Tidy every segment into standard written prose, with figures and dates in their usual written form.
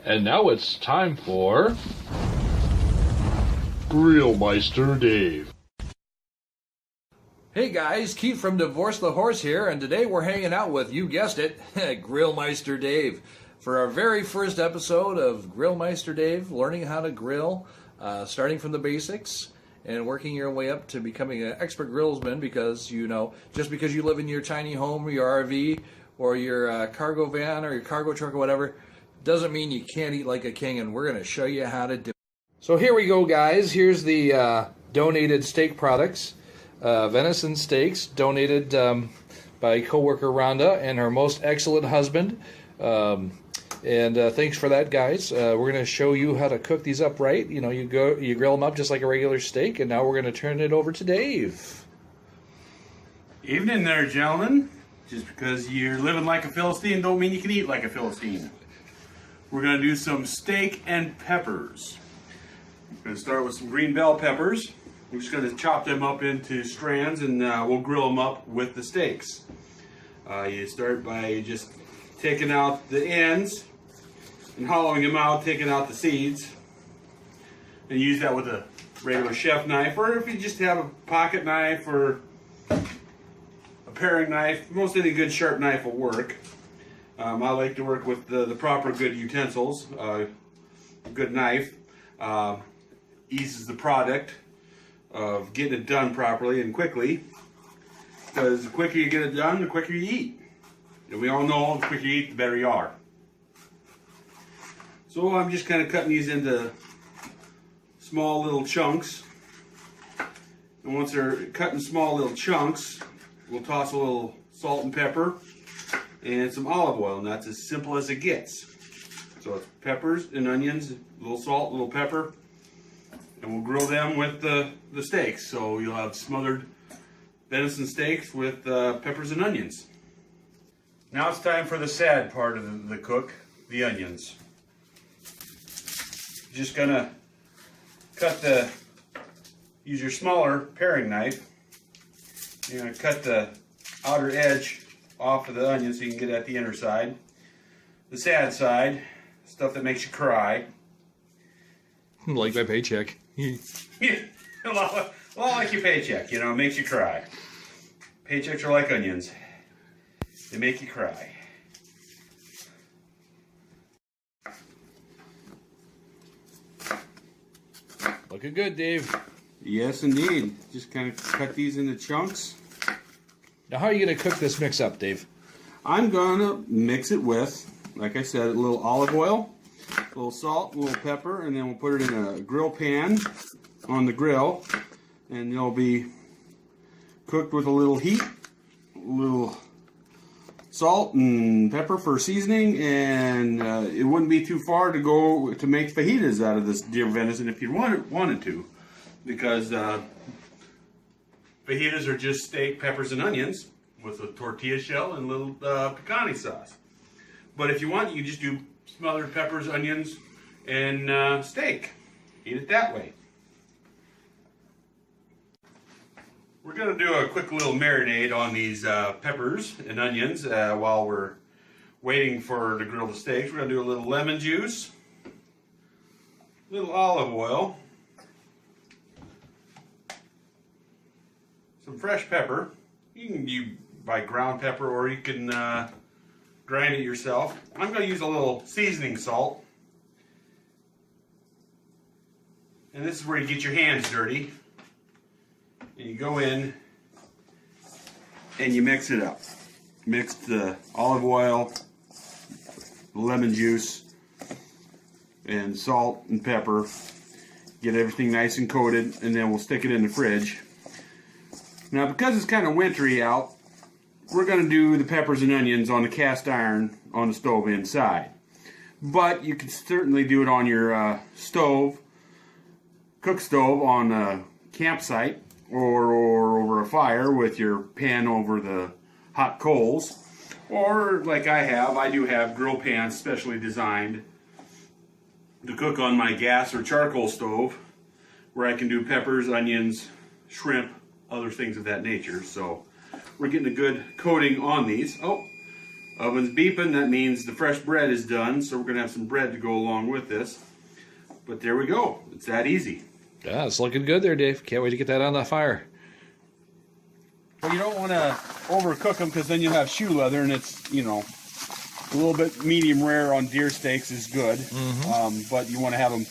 And now it's time for Grill Meister Dave. Hey guys, Keith from Divorce the Horse here, and today we're hanging out with, you guessed it, Grill Meister Dave. For our very first episode of Grill Meister Dave, learning how to grill, starting from the basics and working your way up to becoming an expert grillsman, because, you know, just because you live in your tiny home or your RV or your cargo van or your cargo truck or whatever, doesn't mean you can't eat like a king, and we're going to show you how to do it. So here we go, guys. Here's the donated steak products. Venison steaks donated by coworker Rhonda and her most excellent husband. Thanks for that, guys. We're going to show you how to cook these up right. You know, you grill them up just like a regular steak, and now we're going to turn it over to Dave. Evening there, gentlemen. Just because you're living like a Philistine don't mean you can eat like a Philistine. We're going to do some steak and peppers. We're going to start with some green bell peppers. We're just going to chop them up into strands, and we'll grill them up with the steaks. You start by just taking out the ends and hollowing them out, taking out the seeds, and use that with a regular chef knife, or if you just have a pocket knife or a paring knife. Most any good sharp knife will work. I like to work with the proper good utensils. A good knife eases the product of getting it done properly and quickly, because the quicker you get it done, the quicker you eat. And we all know the quicker you eat, the better you are. So I'm just kind of cutting these into small little chunks. And once they're cut in small little chunks, we'll toss a little salt and pepper and some olive oil, and that's as simple as it gets. So it's peppers and onions, a little salt, a little pepper, and we'll grill them with the steaks. So you'll have smothered venison steaks with peppers and onions. Now it's time for the sad part of the cook, the onions. You're just gonna use your smaller paring knife. You're gonna cut the outer edge off of the onion so you can get at the inner side. The sad side, stuff that makes you cry. Like my paycheck. Yeah, a lot like your paycheck, you know, it makes you cry. Paychecks are like onions. They make you cry. Looking good, Dave. Yes, indeed. Just kind of cut these into chunks. Now, how are you going to cook this mix up, Dave? I'm going to mix it with, like I said, a little olive oil, a little salt, a little pepper, and then we'll put it in a grill pan on the grill, and it'll be cooked with a little heat, a little salt and pepper for seasoning, and it wouldn't be too far to go to make fajitas out of this deer venison if you wanted to, because fajitas are just steak, peppers, and onions with a tortilla shell and a little picante sauce. But if you want, you can just do smothered peppers, onions, and steak. Eat it that way. We're going to do a quick little marinade on these peppers and onions while we're waiting for to grill the steaks. We're going to do a little lemon juice, a little olive oil, some fresh pepper. You can buy ground pepper, or you can grind it yourself. I'm going to use a little seasoning salt. And this is where you get your hands dirty. And you go in and you mix it up. Mix the olive oil, lemon juice, and salt and pepper. Get everything nice and coated, and then we'll stick it in the fridge. Now, because it's kind of wintry out, we're going to do the peppers and onions on the cast iron on the stove inside. But you can certainly do it on your stove, cook stove on a campsite, or over a fire with your pan over the hot coals. Or like I do have grill pans specially designed to cook on my gas or charcoal stove, where I can do peppers, onions, shrimp, other things of that nature. So we're getting a good coating on these. Oh, Oven's beeping, that means the fresh bread is done, so we're going to have some bread to go along with this. But there we go. It's that easy. Yeah, it's looking good there, Dave. Can't wait to get that on the fire. But you don't want to overcook them because then you'll have shoe leather, and it's, you know, a little bit medium rare on deer steaks is good. But you want to have them,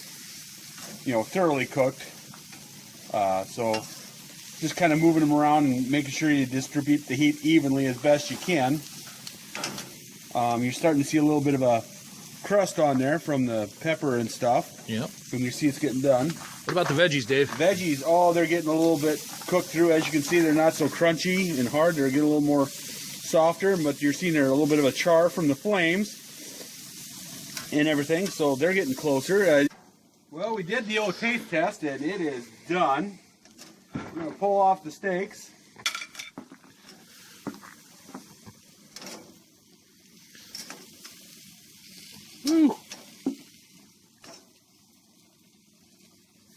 you know, thoroughly cooked. So just kind of moving them around and making sure you distribute the heat evenly as best you can. You're starting to see a little bit of a crust on there from the pepper and stuff. Yep. When you see it's getting done. What about the veggies, Dave? Veggies, oh, they're getting a little bit cooked through. As you can see, they're not so crunchy and hard. They're getting a little more softer, but you're seeing there a little bit of a char from the flames and everything, so they're getting closer. Well, we did the old taste test, and it is done. We're going to pull off the steaks. Woo!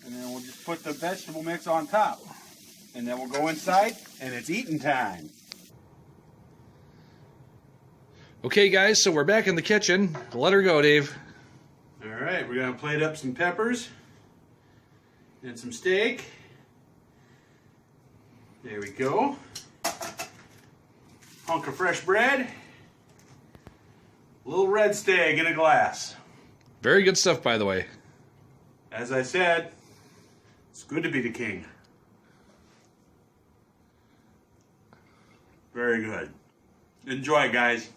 And then we'll just put the vegetable mix on top. And then we'll go inside, and it's eating time. Okay, guys, so we're back in the kitchen. Let her go, Dave. All right, we're going to plate up some peppers and some steak. There we go. Hunk of fresh bread. A little red steak in a glass. Very good stuff, by the way. As I said, it's good to be the king. Very good. Enjoy, guys.